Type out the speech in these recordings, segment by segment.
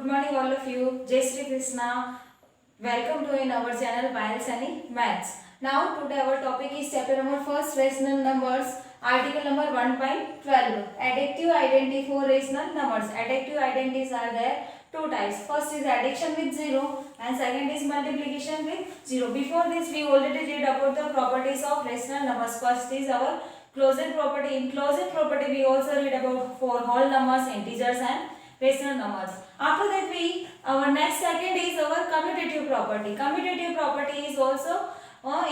Good morning all of you. Jai Shri Krishna. Welcome to in our channel Payal Sunny Maths. Now today our topic is chapter number first, rational numbers, article number 1.12. Additive identity for rational numbers. Additive identities are there two types. First is addition with 0 and second is multiplication with 0. Before this we already read about the properties of rational numbers. First is our closed property. In closed property we also read about for whole numbers, integers and rational numbers. After that our next second is our commutative property. Commutative property is also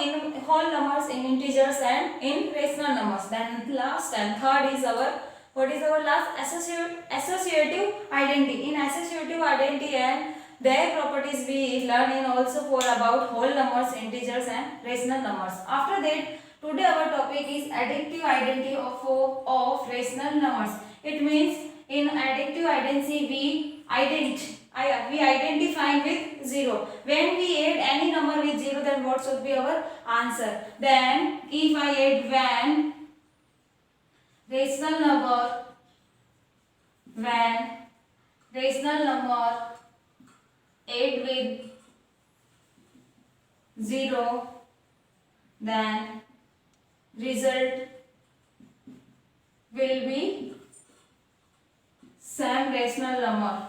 in whole numbers, in integers and in rational numbers. Then last and third is our what is our last associative identity. In associative identity and their properties we learn in also for about whole numbers, integers and rational numbers. After that today our topic is additive identity of rational numbers. It means in additive identity we identify with 0. When we add any number with 0, then what should be our answer? Then if I add when rational number add with 0, then result will be same rational number.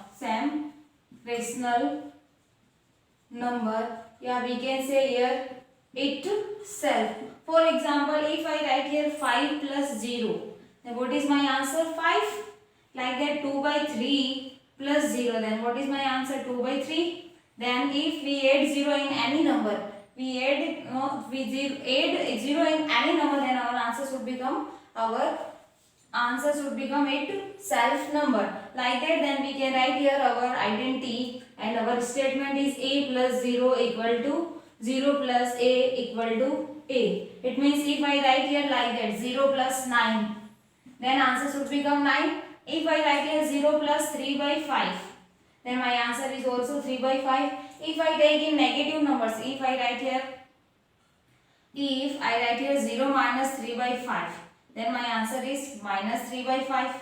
Yeah, we can say here itself. For example, if I write here 5 plus 0, then what is my answer? 5. Like that 2 by 3 plus 0, then what is my answer? 2 by 3. Then if we add 0 in any number, add 0 in any number, then our answer should become itself number. Like that, then we can write here our identity, and our statement is a plus 0 equal to 0 plus a equal to a. It means if I write here like that 0 plus 9, then answer should become 9. If I write here 0 plus 3 by 5, then my answer is also 3 by 5. If I take in negative numbers, if I write here 0 minus 3 by 5, then my answer is minus 3 by 5.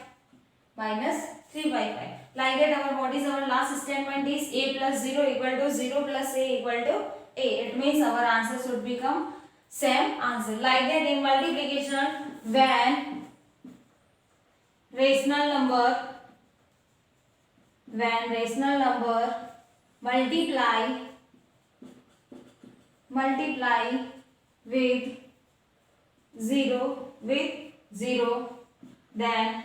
Like that, what is our last statement is a plus 0 equal to 0 plus a equal to a. It means our answer should become same answer. Like that, in multiplication, when rational number multiply with 0, then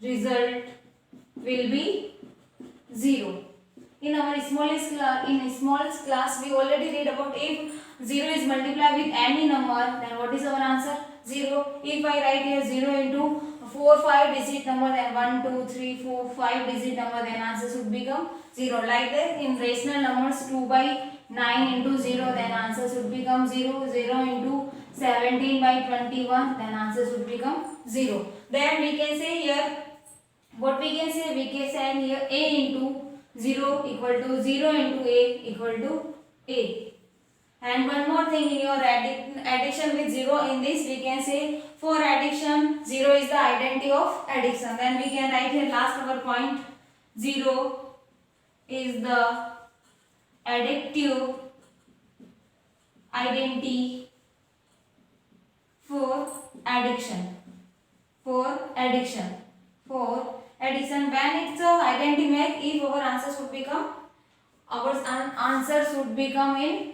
result will be 0. In our smallest class we already read about if 0 is multiplied with any number, then what is our answer? 0. If I write here 0 into 4-5 digit number, then 1 2 3 4 5 digit number, then answer should become 0. Like that, in rational numbers 2 by 9 into 0, then answer should become 0. 0 into 17 by 21, then answer should become 0. Then we can say here, what we can say? We can say here a into 0 equal to 0 into a equal to a. And one more thing, in your addition with 0, in this we can say for addition 0 is the identity of addition. Then we can write here last our point, 0 is the additive identity for addition. When it's a identity make, if our answer should become in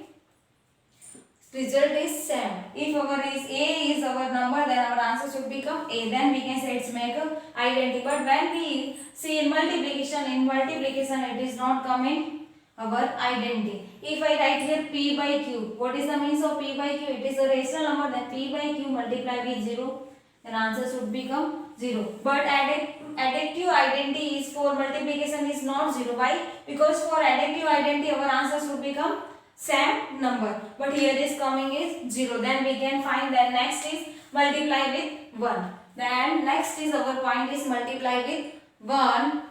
result is same. If our is a is our number, then our answer should become a. Then we can say it's make a identity. But when we see in multiplication it is not coming our identity. If I write here p by q, what is the means of p by q? It is a rational number. Then p by q multiply with 0, then answer should become 0. But additive identity is for multiplication is not 0. Why? Because for additive identity our answer should become same number, but here is coming is 0. Then we can find that next is multiply with 1. Then next is our point is multiply with 1.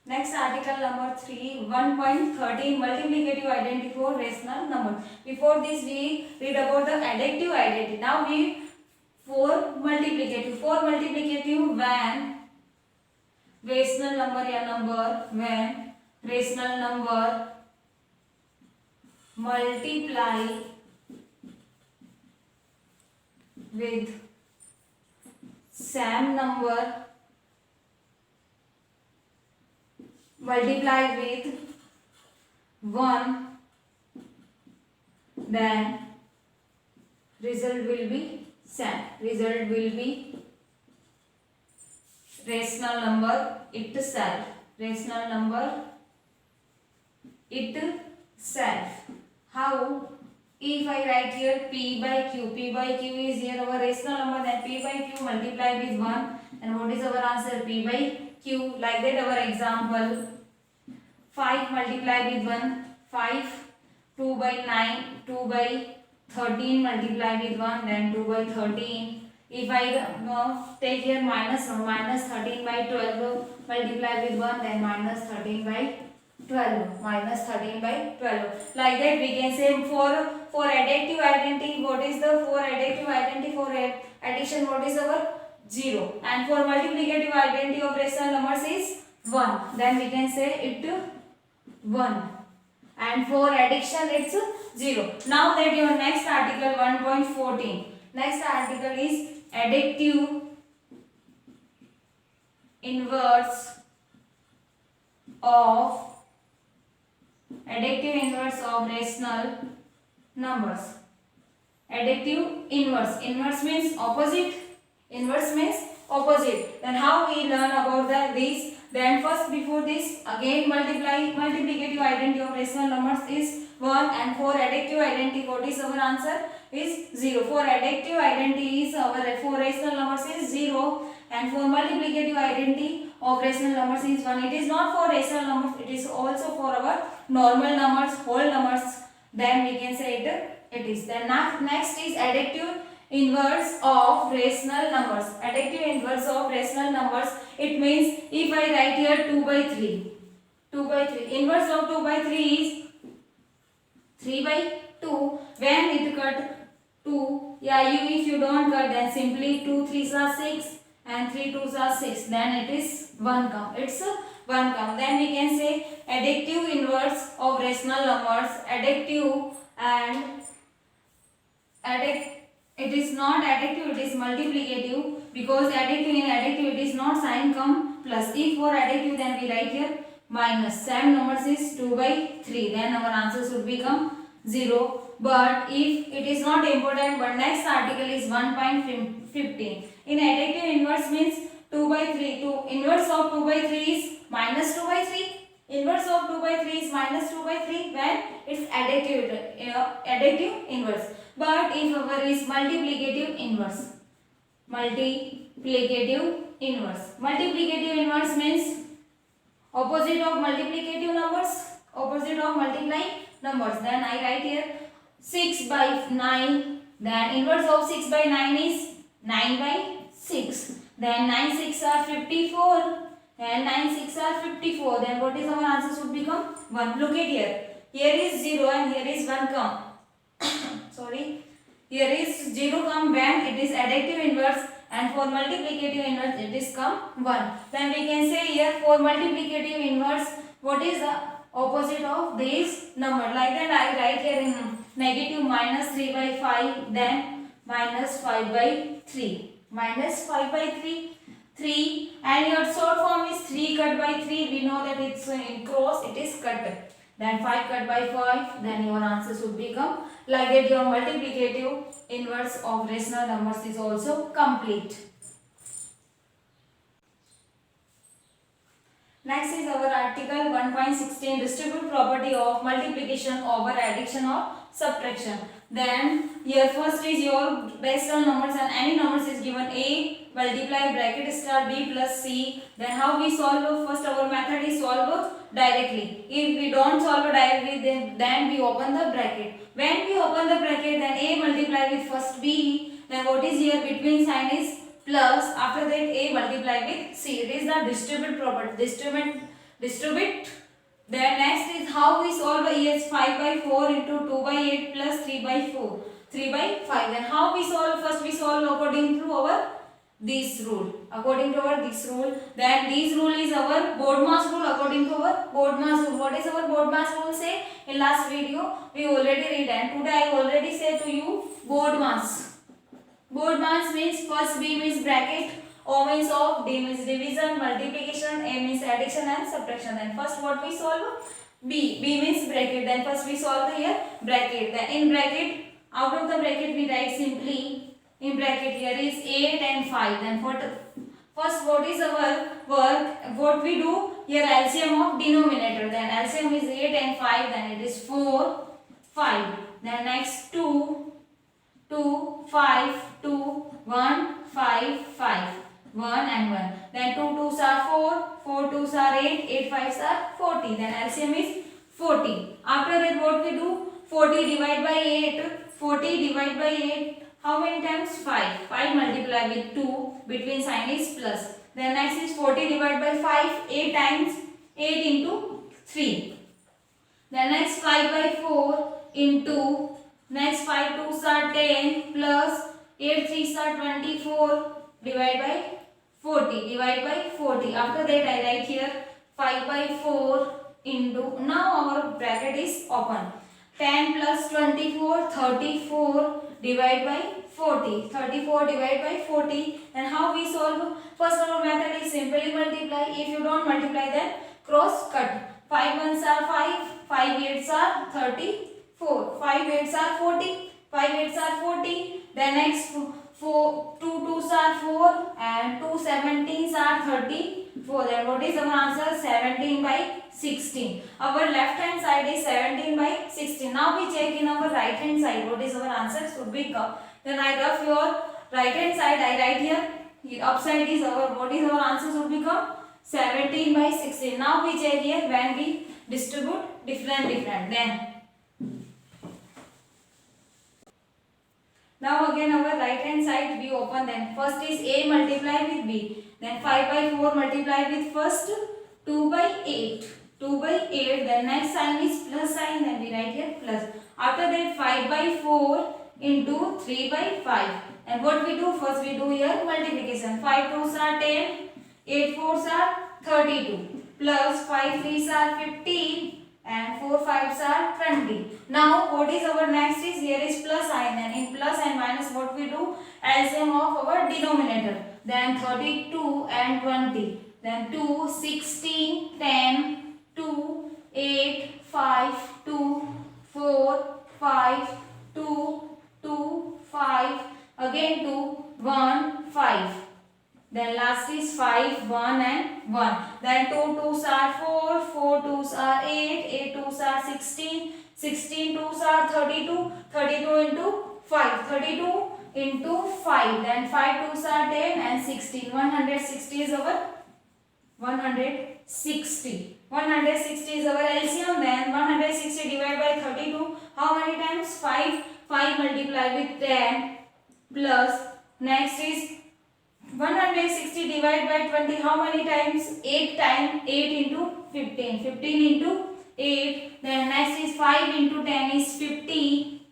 Next article number 3, 1.13, multiplicative identity for rational number. Before this we read about the additive identity. Now we for multiplicative when rational number या number when rational number multiply with same number multiply with 1, then result will be same. Result will be rational number itself. Rational number itself. How? If I write here p by q is here our rational number, then p by q multiply with 1, and what is our answer? P by q. Like that our example, 5 multiply with 1, 5, 2 by 9, 2 by 13 multiply with 1, then 2 by 13. If I take here minus 13 by 12 multiply with 1, then minus 13 by 12, minus 13 by 12. Like that we can say for additive identity, what is the for additive identity, for addition what is our 0, and for multiplicative identity of rational numbers is 1, then we can say it 1, and for addition it's 0. Now that your next article 1.14, next article is additive inverse of rational numbers. Additive inverse. Inverse means opposite. Inverse means opposite. Then how we learn about this? Then first, before this, again multiplicative identity of rational numbers is 1, and for additive identity, what is our answer? Is 0. For additive identity is our for rational numbers is 0, and for multiplicative identity of rational numbers is 1. It is not for rational numbers, it is also for our normal numbers, whole numbers. Then we can say it is. Then next is additive inverse of rational numbers. Additive inverse of rational numbers, it means if I write here 2 by 3, 2 by 3, inverse of 2 by 3 is 3 by 2. When it cut 2, if you don't cut, then simply 2 3s are 6 and 3 2s are 6, then it is 1 come. It's 1 come. Then we can say additive inverse of rational numbers. Additive and it is not additive, it is multiplicative, because additive in additive it is not sign come plus. If for additive, then we write here minus. Same numbers is 2 by 3, then our answer should become 0. But if it is not important, but next article is 1.15. In additive inverse means 2 by 3. Inverse of 2 by 3 is minus 2 by 3. Inverse of 2 by 3 is minus 2 by 3 when it's additive inverse. But if our is multiplicative inverse. Multiplicative inverse. Multiplicative inverse means opposite of multiplicative numbers. Opposite of multiplying numbers. Then I write here 6 by 9. Then inverse of 6 by 9 is 9 by 6. Then 9 6 are 54. And 9 6 are 54. Then what is our answer should become? 1. Look at here. Here is 0 and here is 1 come. Sorry. Here is 0 come when it is additive inverse, and for multiplicative inverse it is come 1. Then we can say here for multiplicative inverse, what is the opposite of this number? Like that I write here in negative minus 3 by 5, then minus 5 by 3. Minus 5 by 3, and your short form is 3 cut by 3. We know that it's in cross, it is cut. Then 5 cut by 5, then your answer should become. Like that your multiplicative inverse of rational numbers is also complete. Next is our article 1.16, distribute property of multiplication over addition or subtraction. Then here first is your rational numbers, and any numbers is given a multiply bracket star b plus c. Then how we solve? First our method is solve directly. If we don't solve directly, then we open the bracket. When we open the bracket, then a multiply with first b. Then what is here between sign is plus. After that a multiply with c. It is the distribute property. Distribute. Then next is how we solve. Here 5 by 4 into 2 by 8 plus 3 by 4. 3 by 5. Then how we solve? First we solve according to our this rule. according to our this rule. Then this rule is our BODMAS rule. According to our BODMAS rule, what is our BODMAS rule say? In last video we already read, and today I already say to you BODMAS. BODMAS means first B means bracket, O means of, D means division, multiplication, A means addition and subtraction. Then first what we solve? B means bracket. Then first we solve here bracket. Then in bracket, out of the bracket we write simply, in bracket here is 8 and 5. Then first what is our work? What we do here, LCM of denominator. Then LCM is 8 and 5. Then it is 4, 5. Then next 2, 5, 2, 1, 5, 5. 1 and 1. Then 2 2s are 4, 4 2s are 8, 8 5s are 40. Then LCM is 40. After that what we do? 40 divided by 8. 40 divided by 8. How many times? 5. 5 multiply with 2. Between sign is plus. Then next is 40 divided by 5. 8 times. 8 into 3. Then next 5 by 4 into. Next 5 2s are 10 plus 8 3s are 24. Divide by 40. Divide by 40. After that I write here 5 by 4 into. Now our bracket is open. 10 plus 24, 34 divide by 40. 34 divide by 40. And how we solve? First our method is simply multiply. If you don't multiply, then cross cut. 5 ones are 5. 5 eights are 34. 5 eights are 40. 5 eights are 40. Then next 4, 2 2s are 4 and 2 17s are 34. Then what is our answer? 17 by 16. Our left hand side is 17 by 16. Now we check in our right hand side. What is our answer? Should be come. Then I rough your right hand side. I write here. Upside is our, what is our answer? Should become 17 by 16. Now we check here when we distribute different. Then now again our right hand side we open. Then first is A multiply with B. Then 5 by 4 multiply with first 2 by 8. 2 by 8. Then next sign is plus sign. Then we write here plus. After that 5 by 4 into 3 by 5. And what we do? First we do here multiplication. 5 2s are 10. 8 4s are 32. Plus 5 3s are 15. And 4 5s are 20. Now what is our next is here is plus sign. And in plus and minus what we do? LCM of our denominator. Then 32 and 20. Then 2, 16, 10, 2, 8, 5, 2, 4, 5, 2, 2, 5. Again 2, 1, 5. Then last is 5, 1 and 1. Then 2 2s are 4, 4 2s are 8, 8 2s are 16, 16 2s are 32, 32 into 5, 32 into 5. Then 5 2s are 10 and 16. 160 is our 160. 160 is our LCM. Then 160 divided by 32. How many times? 5. 5 multiply with 10 plus. Next is 160 divided by 20. How many times? 8 times. 8 into 15. 15 into 8. Then next is 5 into 10 is 50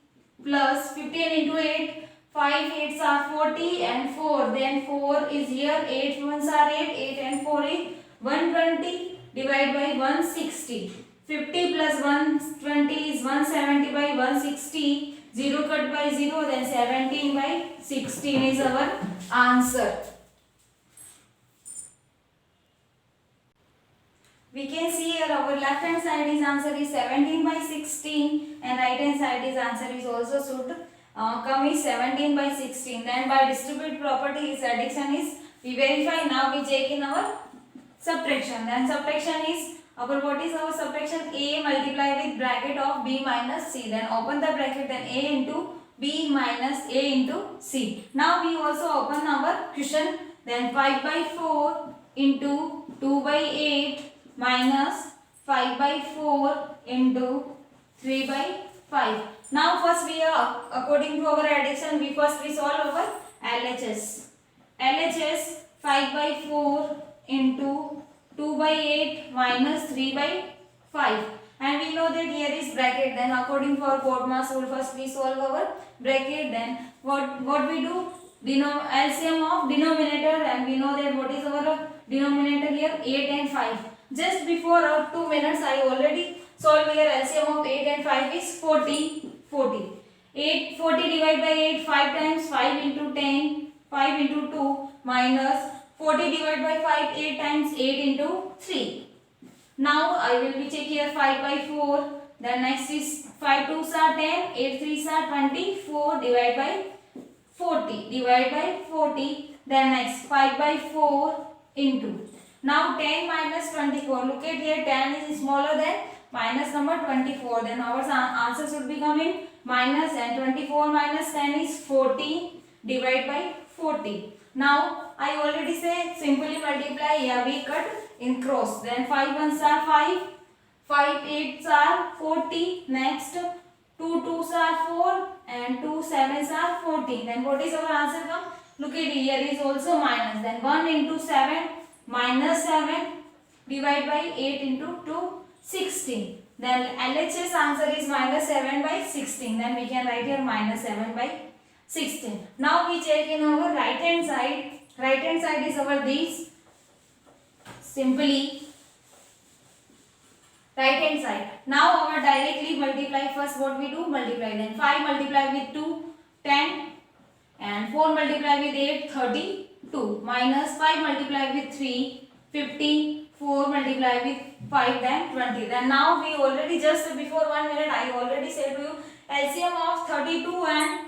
plus 15 into 8. 5 8s are 40 and 4. Then 4 is here. 8 ones are 8. 8 and 4 is 120 divided by 160. 50 plus 120 is 170 by 160. 0 cut by 0. Then 17 by 16 is our answer. We can see here our left hand side is answer is 17 by 16 and right hand side is answer is also should come is 17 by 16. Then by distribute property is addition is we verify. Now we check in our subtraction. Then subtraction is our, what is our subtraction? A multiply with bracket of B minus C. Then open the bracket. Then A into B minus A into C. Now we also open our question. Then 5 by 4 into 2 by 8 minus 5 by 4 into 3 by 5. Now first we are, according to our addition, we solve our LHS. LHS 5 by 4 into 2 by 8 minus 3 by 5. And we know that here is bracket. Then according to our BODMAS rule, first we solve our bracket. Then what we do? LCM of denominator, and we know that what is our denominator here, 8 and 5. Just before 2 minutes I already solved here. LCM of 8 and 5 is 40. 40 divided by 8, 5 times, 5 into 10, 5 into 2 minus 40 divided by 5, 8 times, 8 into 3. Now I will be check here 5 by 4. Then next is 5 2s are 10, 8 3s are 24 divided by 40. Divide by 40. Then next 5 by 4 into. Now 10 minus 24. Look at here, 10 is smaller than minus number 24. Then our answer should be coming minus, and 24 minus 10 is 40 divided by 40. Now I already say simply multiply. Here we cut in cross. Then 5 1s are 5. 5 8s are 40. Next 2 2s are 4 and 2 7s are 14. Then what is our answer come? Look at here is also minus. Then 1 into 7 minus 7 divided by 8 into 2 16. Then LHS answer is minus 7 by 16. Then we can write here minus 7 by 16. Now we check in our right hand side. Right hand side is our this. Simply right hand side. Now our directly multiply. First what we do? Multiply. Then 5 multiply with 2, 10. And 4 multiply with 8, 32. Minus 5 multiply with 3, 50. 4 multiply with 5, then 20. Then now we already just before 1 minute I already said to you LCM of 32 and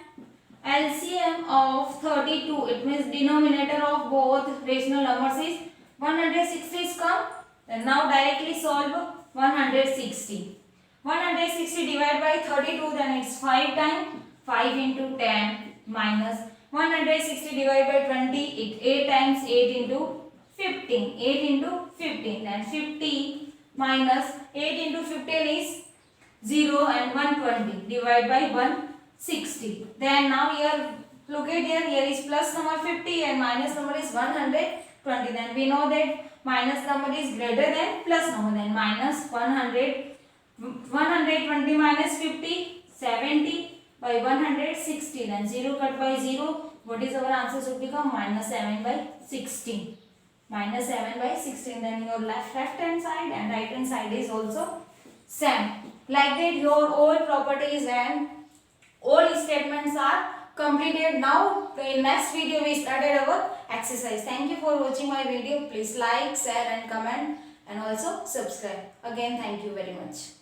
LCM of 32. It means denominator of both rational numbers is 160 is come. Then now directly solve 160. 160 divided by 32, then it's 5 times. 5 into 10 minus 160 divided by 20, it 8 times, 8 into 15. 8 into 15. Then 50 minus 8 into 15 is 0 and 120 divided by 160. Then now here look at here is plus number 50 and minus number is 120. Then we know that minus number is greater than plus number. Then minus 120 minus 50, 70 by 160. Then 0 cut by 0. What is our answer should become minus 7 by 16. Minus 7 by 16. Then your left hand side and right hand side is also same. Like that your all properties and all statements are completed. Now in next video we started our exercise. Thank you for watching my video. Please like, share and comment and also subscribe. Again thank you very much.